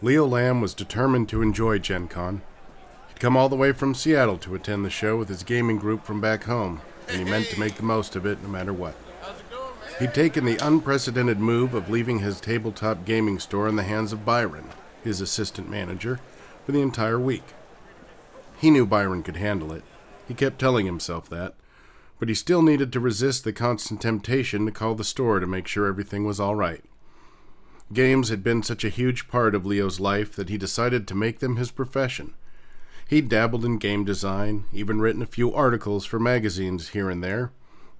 Leo Lamb was determined to enjoy Gen Con. He'd come all the way from Seattle to attend the show with his gaming group from back home, and he meant to make the most of it no matter what. He'd taken the unprecedented move of leaving his tabletop gaming store in the hands of Byron, his assistant manager, for the entire week. He knew Byron could handle it. He kept telling himself that, but he still needed to resist the constant temptation to call the store to make sure everything was all right. Games had been such a huge part of Leo's life that he decided to make them his profession. He'd dabbled in game design, even written a few articles for magazines here and there,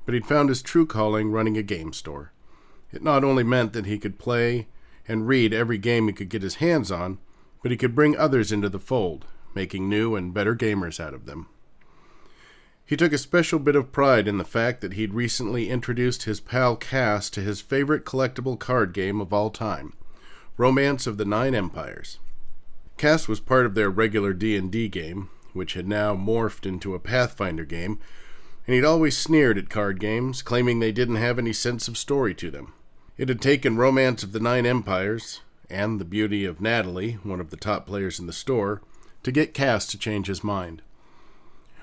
but he'd found his true calling running a game store. It not only meant that he could play and read every game he could get his hands on, but he could bring others into the fold, making new and better gamers out of them. He took a special bit of pride in the fact that he'd recently introduced his pal Cass to his favorite collectible card game of all time, Romance of the Nine Empires. Cass was part of their regular D&D game, which had now morphed into a Pathfinder game, and he'd always sneered at card games, claiming they didn't have any sense of story to them. It had taken Romance of the Nine Empires, and the beauty of Natalie, one of the top players in the store, to get Cass to change his mind.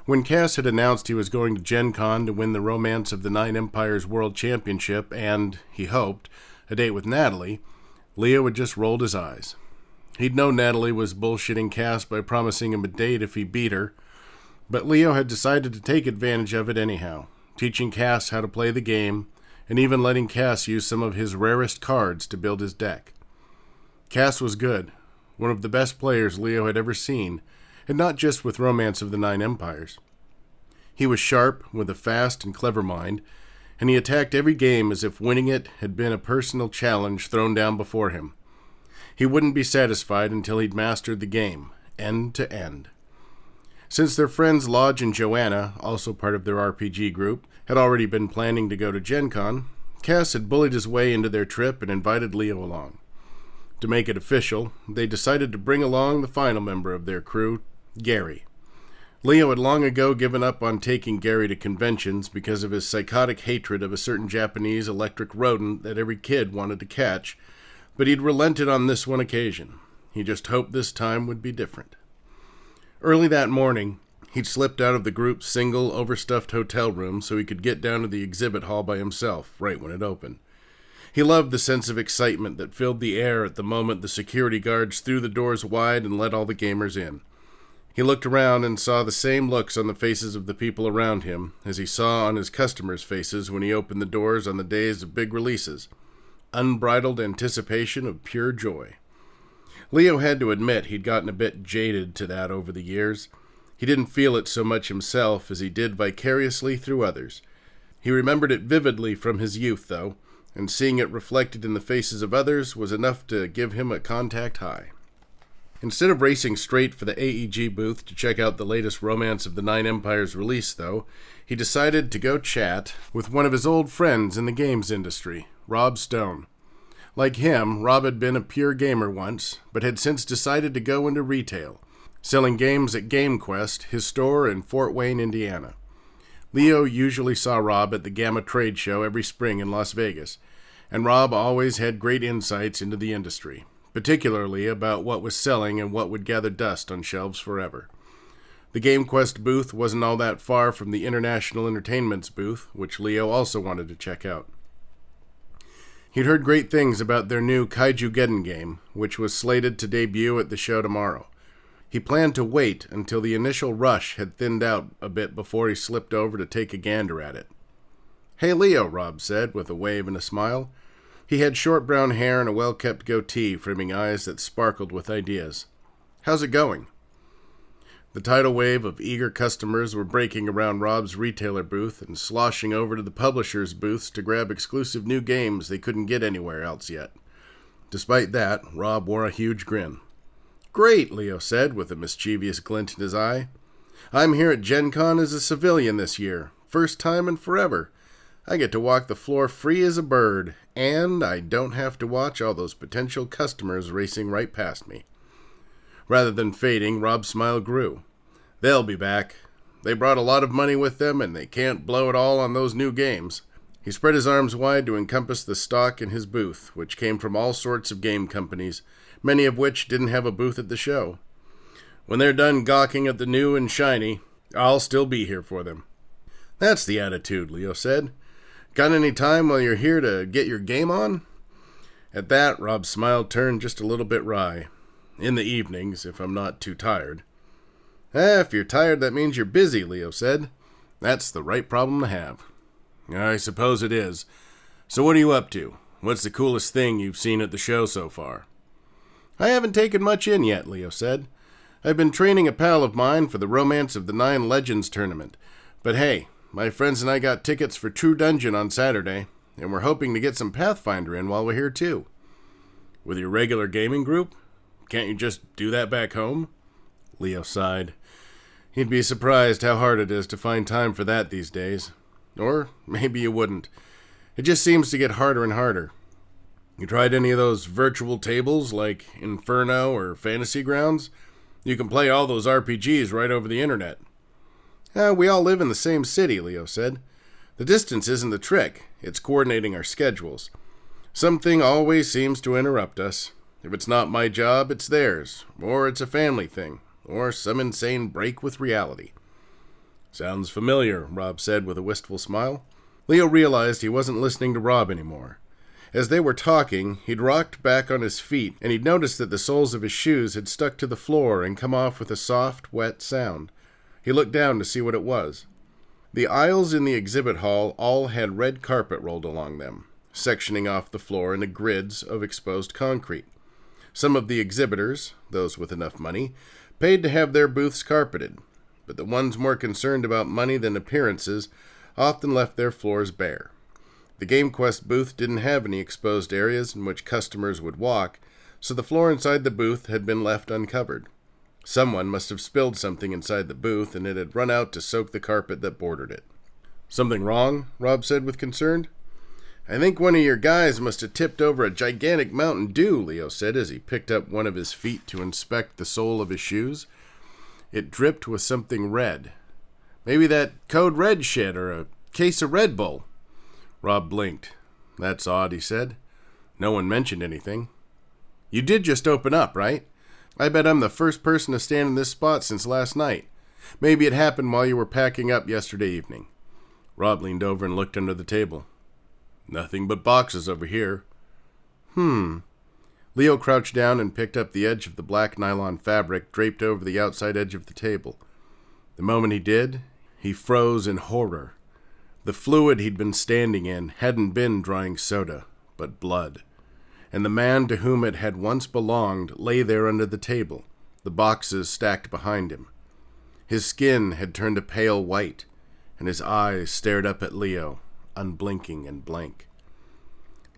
When Cass had announced he was going to Gen Con to win the Romance of the Nine Empires World Championship and, he hoped, a date with Natalie, Leo had just rolled his eyes. He'd known Natalie was bullshitting Cass by promising him a date if he beat her, but Leo had decided to take advantage of it anyhow, teaching Cass how to play the game, and even letting Cass use some of his rarest cards to build his deck. Cass was good, one of the best players Leo had ever seen, and not just with Romance of the Nine Empires. He was sharp, with a fast and clever mind, and he attacked every game as if winning it had been a personal challenge thrown down before him. He wouldn't be satisfied until he'd mastered the game, end to end. Since their friends Lodge and Joanna, also part of their RPG group, had already been planning to go to Gen Con, Cass had bullied his way into their trip and invited Leo along. To make it official, they decided to bring along the final member of their crew, Gary. Leo had long ago given up on taking Gary to conventions because of his psychotic hatred of a certain Japanese electric rodent that every kid wanted to catch, but he'd relented on this one occasion. He just hoped this time would be different. Early that morning, he'd slipped out of the group's single, overstuffed hotel room so he could get down to the exhibit hall by himself, right when it opened. He loved the sense of excitement that filled the air at the moment the security guards threw the doors wide and let all the gamers in. He looked around and saw the same looks on the faces of the people around him as he saw on his customers' faces when he opened the doors on the days of big releases. Unbridled anticipation of pure joy. Leo had to admit he'd gotten a bit jaded to that over the years. He didn't feel it so much himself as he did vicariously through others. He remembered it vividly from his youth, though, and seeing it reflected in the faces of others was enough to give him a contact high. Instead of racing straight for the AEG booth to check out the latest Romance of the Nine Empires release, though, he decided to go chat with one of his old friends in the games industry, Rob Stone. Like him, Rob had been a pure gamer once, but had since decided to go into retail, selling games at GameQuest, his store in Fort Wayne, Indiana. Leo usually saw Rob at the Gamma Trade Show every spring in Las Vegas, and Rob always had great insights into the industry, particularly about what was selling and what would gather dust on shelves forever. The GameQuest booth wasn't all that far from the International Entertainment's booth, which Leo also wanted to check out. He'd heard great things about their new Kaiju-Geddon game, which was slated to debut at the show tomorrow. He planned to wait until the initial rush had thinned out a bit before he slipped over to take a gander at it. "Hey, Leo," Rob said, with a wave and a smile. He had short brown hair and a well-kept goatee, framing eyes that sparkled with ideas. "How's it going?" The tidal wave of eager customers were breaking around Rob's retailer booth and sloshing over to the publishers' booths to grab exclusive new games they couldn't get anywhere else yet. Despite that, Rob wore a huge grin. "Great," Leo said, with a mischievous glint in his eye. "I'm here at Gen Con as a civilian this year. First time in forever. I get to walk the floor free as a bird, and I don't have to watch all those potential customers racing right past me." Rather than fading, Rob's smile grew. "They'll be back. They brought a lot of money with them, and they can't blow it all on those new games." He spread his arms wide to encompass the stock in his booth, which came from all sorts of game companies, many of which didn't have a booth at the show. When they're done gawking at the new and shiny, I'll still be here for them. That's the attitude, Leo said. Got any time while you're here to get your game on? At that, Rob's smile turned just a little bit wry. In the evenings, if I'm not too tired. If you're tired, that means you're busy, Leo said. That's the right problem to have. I suppose it is. So what are you up to? What's the coolest thing you've seen at the show so far? I haven't taken much in yet, Leo said. I've been training a pal of mine for the Romance of the Nine Legends tournament. But hey, my friends and I got tickets for True Dungeon on Saturday, and we're hoping to get some Pathfinder in while we're here too. With your regular gaming group? Can't you just do that back home? Leo sighed. He'd be surprised how hard it is to find time for that these days. Or maybe you wouldn't. It just seems to get harder and harder. You tried any of those virtual tables like Inferno or Fantasy Grounds? You can play all those RPGs right over the internet. We all live in the same city, Leo said. The distance isn't the trick. It's coordinating our schedules. Something always seems to interrupt us. If it's not my job, it's theirs. Or it's a family thing. Or some insane break with reality. Sounds familiar, Rob said with a wistful smile. Leo realized he wasn't listening to Rob anymore. As they were talking, he'd rocked back on his feet, and he'd noticed that the soles of his shoes had stuck to the floor and come off with a soft, wet sound. He looked down to see what it was. The aisles in the exhibit hall all had red carpet rolled along them, sectioning off the floor into grids of exposed concrete. Some of the exhibitors, those with enough money, paid to have their booths carpeted, but the ones more concerned about money than appearances often left their floors bare. The GameQuest booth didn't have any exposed areas in which customers would walk, so the floor inside the booth had been left uncovered. Someone must have spilled something inside the booth, and it had run out to soak the carpet that bordered it. Something wrong? Rob said with concern. I think one of your guys must have tipped over a gigantic Mountain Dew, Leo said as he picked up one of his feet to inspect the sole of his shoes. It dripped with something red. Maybe that Code Red shit or a case of Red Bull. Rob blinked. That's odd, he said. No one mentioned anything. You did just open up, right? I bet I'm the first person to stand in this spot since last night. Maybe it happened while you were packing up yesterday evening. Rob leaned over and looked under the table. Nothing but boxes over here. Leo crouched down and picked up the edge of the black nylon fabric draped over the outside edge of the table. The moment he did, he froze in horror. The fluid he'd been standing in hadn't been drying soda, but blood. And the man to whom it had once belonged lay there under the table, the boxes stacked behind him. His skin had turned a pale white, and his eyes stared up at Leo, unblinking and blank.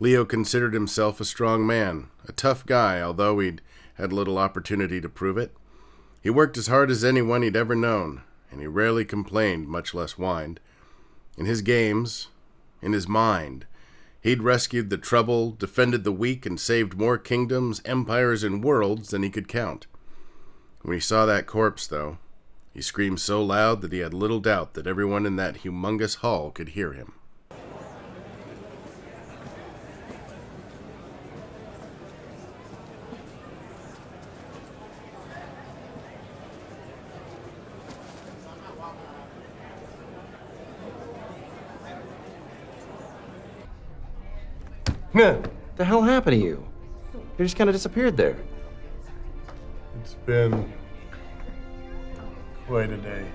Leo considered himself a strong man, a tough guy, although he'd had little opportunity to prove it. He worked as hard as anyone he'd ever known, and he rarely complained, much less whined. In his games, in his mind, he'd rescued the troubled, defended the weak, and saved more kingdoms, empires, and worlds than he could count. When he saw that corpse, though, he screamed so loud that he had little doubt that everyone in that humongous hall could hear him. What the hell happened to you? You just kind of disappeared there. It's been quite a day.